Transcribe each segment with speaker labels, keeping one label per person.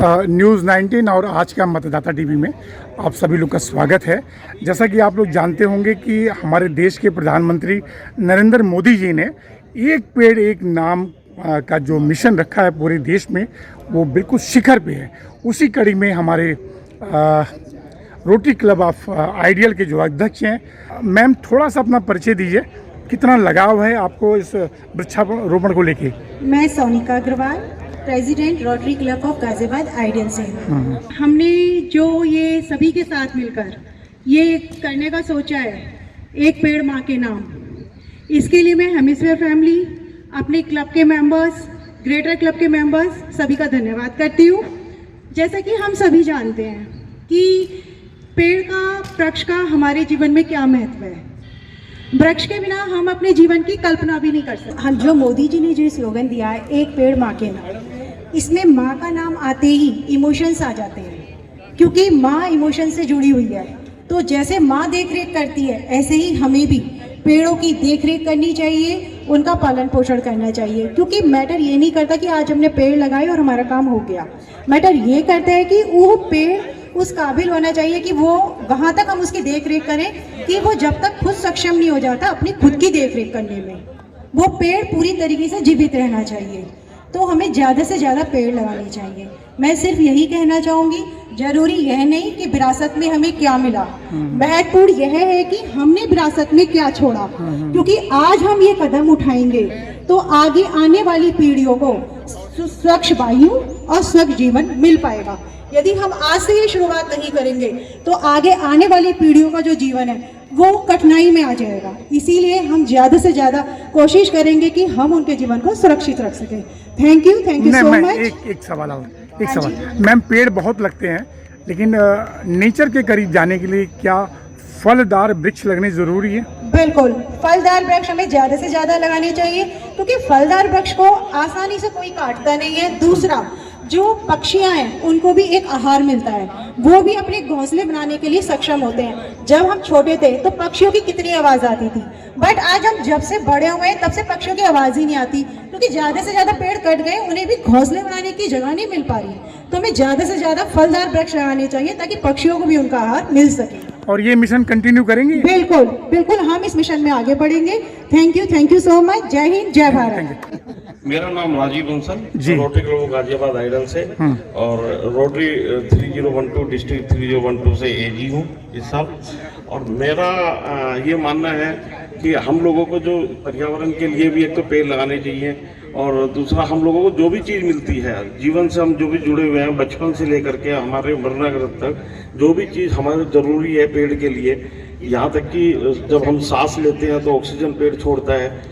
Speaker 1: News 19 और आज का मतदाता टीवी में आप सभी लोग का स्वागत है। जैसा कि आप लोग जानते होंगे कि हमारे देश के प्रधानमंत्री नरेंद्र मोदी जी ने एक पेड़ एक नाम का जो मिशन रखा है पूरे देश में, वो बिल्कुल शिखर पे है। उसी कड़ी में हमारे रोटरी क्लब ऑफ आइडियल के जो अध्यक्ष हैं, मैम थोड़ा सा अपना परिचय दीजिए, कितना लगाव है आपको इस वृक्षारोपण को लेके?
Speaker 2: मैं Sonika Agarwal, president Rotary Club of Ghaziabad ideal से। हमने जो ये सभी के साथ मिलकर ये करने का सोचा है, एक पेड़ माँ के नाम, इसके लिए मैं हेमिस्फीयर फैमिली, अपने क्लब के मेंबर्स, ग्रेटर क्लब के मेंबर्स सभी का धन्यवाद करती हूँ। जैसा कि हम सभी जानते हैं कि पेड़ का, वृक्ष का हमारे जीवन में क्या महत्व है। वृक्ष के बिना हम अपने जीवन की कल्पना भी नहीं कर सकते। हम जो मोदी जी ने जो स्लोगन दिया है, एक पेड़ माँ के नाम, इसमें माँ का नाम आते ही इमोशंस आ जाते हैं, क्योंकि माँ इमोशन से जुड़ी हुई है। तो जैसे माँ देख रेख करती है, ऐसे ही हमें भी पेड़ों की देख रेख करनी चाहिए, उनका पालन पोषण करना चाहिए। क्योंकि मैटर ये नहीं करता कि आज हमने पेड़ लगाए और हमारा काम हो गया। मैटर ये करता है कि वो पेड़ उस काबिल होना चाहिए कि वो वहाँ तक हम उसकी देख रेख करें कि वो जब तक खुद सक्षम नहीं हो जाता अपनी खुद की देख रेख करने में, वो पेड़ पूरी तरीके से जीवित रहना चाहिए। तो हमें ज़्यादा से ज़्यादा पेड़ लगाने चाहिए। मैं सिर्फ यही कहना चाहूँगी, जरूरी यह नहीं कि विरासत में हमें क्या मिला, महत्वपूर्ण यह है कि हमने विरासत में क्या छोड़ा। क्योंकि आज हम ये कदम उठाएंगे तो आगे आने वाली पीढ़ियों को स्वच्छ वायु और स्वच्छ जीवन मिल पाएगा। यदि हम आज से ही शुरुआत नहीं करेंगे तो आगे आने वाली पीढ़ियों का जो जीवन है वो कठिनाई में आ जाएगा। इसीलिए हम ज़्यादा से ज़्यादा कोशिश करेंगे कि हम उनके जीवन को सुरक्षित रख सकें। Thank you so much.
Speaker 1: एक सवाल और, एक सवाल मैम, पेड़ बहुत लगते हैं, लेकिन नेचर के करीब जाने के लिए क्या फलदार वृक्ष लगने जरूरी है?
Speaker 2: बिल्कुल, फलदार वृक्ष हमें ज़्यादा से ज़्यादा लगाने चाहिए, क्योंकि फलदार वृक्ष को आसानी से कोई काटता नहीं है। दूसरा, जो पक्षियां हैं उनको भी एक आहार मिलता है, वो भी अपने घोंसले बनाने के लिए सक्षम होते हैं। जब हम छोटे थे तो पक्षियों की कितनी आवाज़ आती थी, बट आज हम जब से बड़े हुए हैं तब से पक्षियों की आवाज़ ही नहीं आती, क्योंकि ज़्यादा से ज़्यादा पेड़ कट गए, उन्हें भी घोंसले बनाने की जगह नहीं मिल पा रही। तो हमें ज़्यादा से ज़्यादा फलदार वृक्ष लगाने चाहिए ताकि पक्षियों को भी उनका आहार मिल सके।
Speaker 1: और ये मिशन कंटिन्यू करेंगे?
Speaker 2: बिल्कुल बिल्कुल, हम इस मिशन में आगे बढ़ेंगे। Thank you so much. जय हिंद, जय भारत।
Speaker 3: मेरा नाम Rajiv Bansal, Rotary Club Ghaziabad ideal से, और रोटरी 3012 डिस्ट्रिक्ट 3012 से एजी हूँ इस साल। और मेरा ये मानना है कि हम लोगों को जो पर्यावरण के लिए भी एक तो पेड़ लगाने चाहिए, और दूसरा हम लोगों को जो भी चीज़ मिलती है जीवन से, हम जो भी जुड़े हुए हैं बचपन से लेकर के हमारे मरणागत तक, जो भी चीज़ हमारे ज़रूरी है पेड़ के लिए, यहाँ तक कि जब हम सांस लेते हैं तो ऑक्सीजन पेड़ छोड़ता है,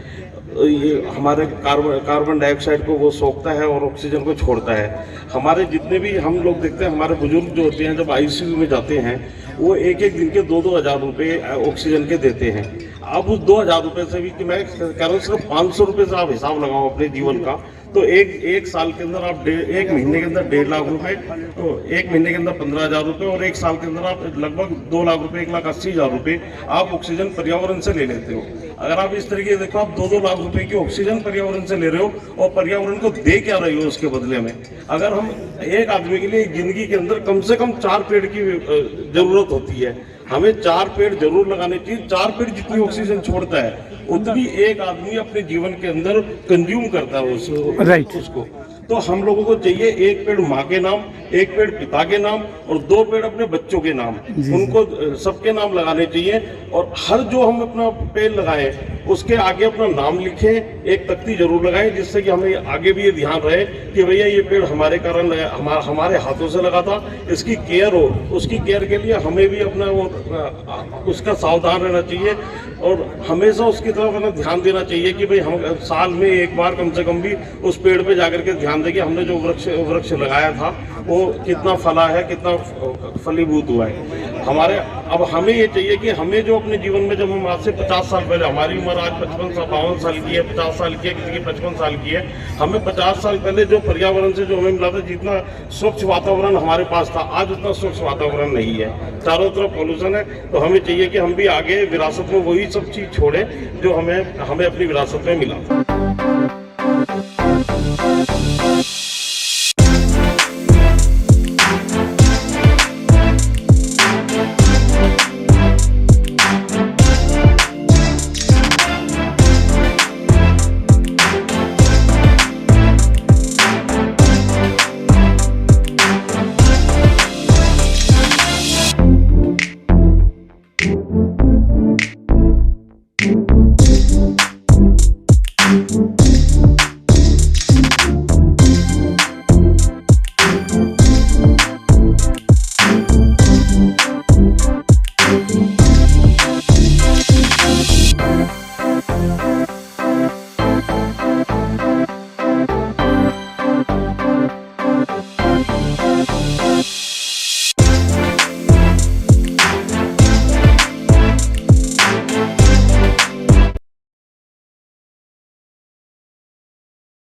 Speaker 3: ये हमारे कार्बन डाइऑक्साइड को वो सोखता है और ऑक्सीजन को छोड़ता है। हमारे जितने भी हम लोग देखते हैं, हमारे बुजुर्ग जो होते हैं जब आईसीयू में जाते हैं, वो एक एक दिन के 2-2 हज़ार रुपये ऑक्सीजन के देते हैं। अब उस 2,000 रुपये से भी, कि मैं कह रहा हूँ सिर्फ 500 रुपये से आप हिसाब लगाओ अपने जीवन का, तो एक साल के अंदर आप एक महीने के अंदर 1.5 लाख रुपए, तो एक महीने के अंदर 15,000 रुपये, और एक साल के अंदर आप लगभग 2 लाख रुपए, 1,80,000 रुपये आप ऑक्सीजन पर्यावरण से ले लेते हो। अगर आप इस तरीके से देखो, आप 2-2 लाख रुपए की ऑक्सीजन पर्यावरण से ले रहे हो और पर्यावरण को दे क्या रहे हो उसके बदले में। अगर हम एक आदमी के लिए जिंदगी के अंदर कम से कम 4 पेड़ की जरूरत होती है, हमें 4 पेड़ जरूर लगाने चाहिए। 4 पेड़ जितनी ऑक्सीजन छोड़ता है उतनी एक आदमी अपने जीवन के अंदर कंज्यूम करता है उसको। तो हम लोगों को चाहिए एक पेड़ माँ के नाम, एक पेड़ पिता के नाम, और 2 पेड़ अपने बच्चों के नाम, उनको सबके नाम लगाने चाहिए। और हर जो हम अपना पेड़ लगाएं उसके आगे अपना नाम लिखें, एक तख्ती जरूर लगाएं, जिससे कि हमें आगे भी ये ध्यान रहे कि भैया ये पेड़ हमारे कारण लगा, हमारे हाथों से लगा था, इसकी केयर हो। उसकी केयर के लिए हमें भी अपना वो उसका सावधान रहना चाहिए, और हमेशा उसकी तरफ अपना ध्यान देना चाहिए कि भाई हम साल में एक बार कम से कम भी उस पेड़ पे जाकर के ध्यान दें कि हमने जो वृक्ष लगाया था वो कितना फला है, कितना फलीभूत हुआ है हमारे। अब हमें ये चाहिए कि हमें जो अपने जीवन में, जब हम आज से 50 साल पहले, हमारी उम्र आज 55 साल की है, 50 साल की है, किसी की 55 साल की है, हमें 50 साल पहले जो पर्यावरण से जो हमें मिला था, जितना स्वच्छ वातावरण हमारे पास था, आज उतना स्वच्छ वातावरण नहीं है, चारों तरफ पॉल्यूशन है। तो हमें चाहिए कि हम भी आगे विरासत में वही सब चीज़ छोड़ें जो हमें अपनी विरासत में मिला था।